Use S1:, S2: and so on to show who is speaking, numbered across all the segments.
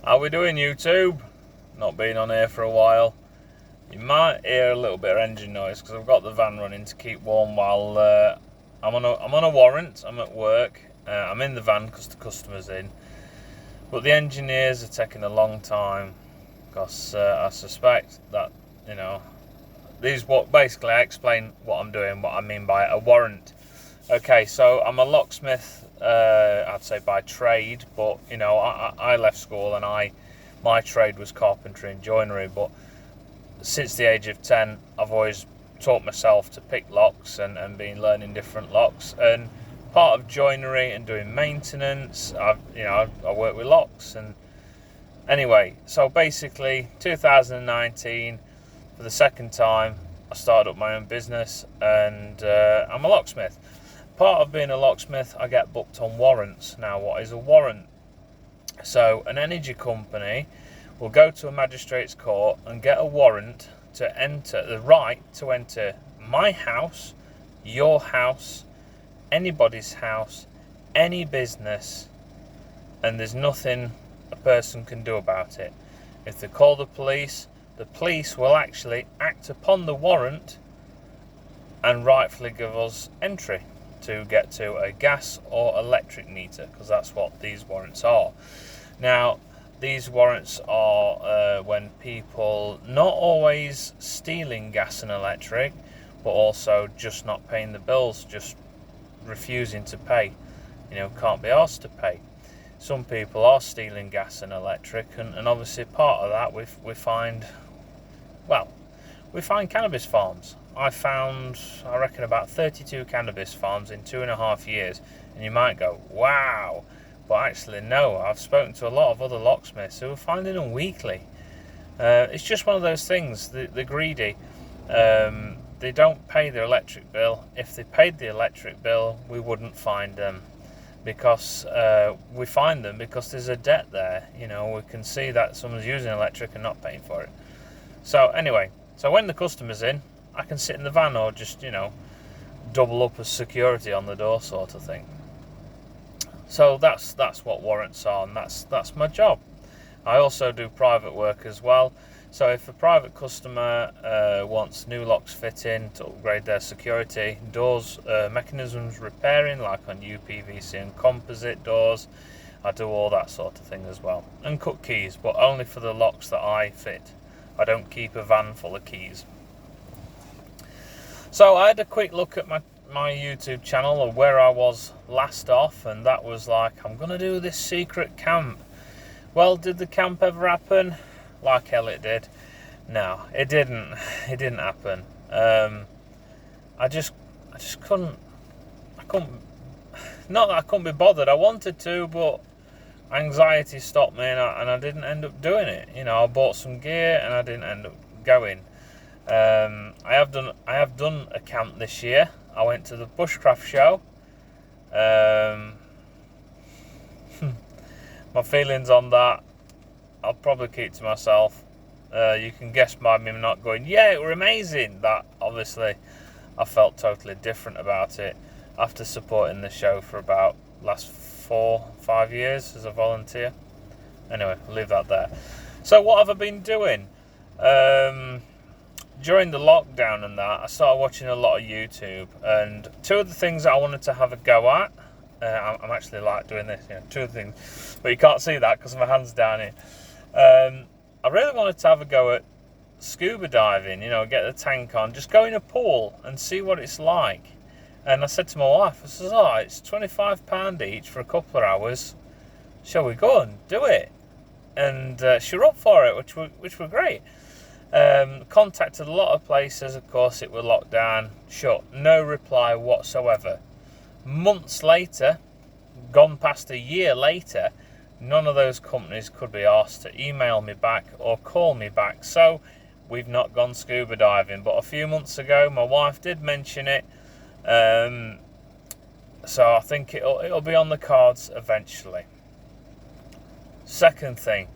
S1: How we doing, YouTube? Not been on here for a while. You might hear a little bit of engine noise because I've got the van running to keep warm while I'm on a warrant. I'm at work. I'm in the van because the customer's in, but the engineers are taking a long time because I suspect that basically I explain what I'm doing, what I mean by a warrant. Okay, so I'm a locksmith, I'd say by trade, but I left school and my trade was carpentry and joinery, but since the age of 10 I've always taught myself to pick locks and been learning different locks, and part of joinery and doing maintenance, I work with locks. And anyway, so basically 2019, for the second time I started up my own business, and I'm a locksmith. Part of being a locksmith, I get booked on warrants. Now, what is a warrant? So an energy company will go to a magistrate's court and get a warrant to enter, the right to enter my house, your house, anybody's house, any business, and there's nothing a person can do about it. If they call the police will actually act upon the warrant and rightfully give us entry to get to a gas or electric meter, because that's what these warrants are. Now, these warrants are when people not always stealing gas and electric, but also just not paying the bills, just refusing to pay, can't be asked to pay. Some people are stealing gas and electric, and obviously part of that we find cannabis farms. I reckon about 32 cannabis farms in 2.5 years, and you might go, wow, but actually no, I've spoken to a lot of other locksmiths who are finding them weekly. It's just one of those things, they're greedy. They don't pay their electric bill. If they paid the electric bill, we wouldn't find them, because we find them because there's a debt there. We can see that someone's using electric and not paying for it. So anyway, when the customer's in, I can sit in the van or just, double up as security on the door sort of thing. So that's what warrants are, and that's my job. I also do private work as well. So if a private customer wants new locks fit in to upgrade their security, doors, mechanisms repairing, like on UPVC and composite doors, I do all that sort of thing as well. And cut keys, but only for the locks that I fit. I don't keep a van full of keys. So I had a quick look at my YouTube channel of where I was last off, and that was like, I'm going to do this secret camp. Well, did the camp ever happen? Like hell it did. No, it didn't. It didn't happen. I just couldn't. Not that I couldn't be bothered. I wanted to, but anxiety stopped me, and I didn't end up doing it. I bought some gear, and I didn't end up going. I have done a camp this year. I went to the bushcraft show. My feelings on that, I'll probably keep to myself. You can guess by me not going, yeah, it were amazing. That obviously I felt totally different about it after supporting the show for about last 4-5 years as a volunteer. Anyway, I'll leave that there. So what have I been doing? During the lockdown and that, I started watching a lot of YouTube, and two of the things that I wanted to have a go at, I'm actually like doing this, two of the things, but you can't see that because my hand's down here. I really wanted to have a go at scuba diving, get the tank on, just go in a pool and see what it's like. And I said to my wife, it's £25 each for a couple of hours. Shall we go and do it? And she were up for it, which were great. Contacted a lot of places, of course it was locked down, shut, no reply whatsoever. Months later, gone past a year later, none of those companies could be asked to email me back or call me back, so we've not gone scuba diving. But a few months ago my wife did mention it, so I think it'll be on the cards eventually. Second thing,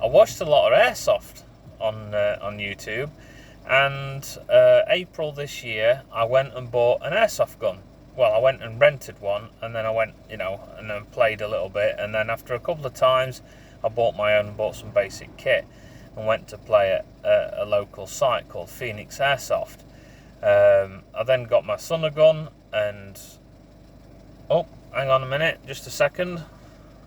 S1: I watched a lot of Airsoft on YouTube, and April this year I went and bought an airsoft gun. Well, I went and rented one, and then I went, and then played a little bit, and then after a couple of times I bought my own, bought some basic kit, and went to play at a local site called Phoenix Airsoft. I then got my son a gun, and oh, hang on a minute, just a second.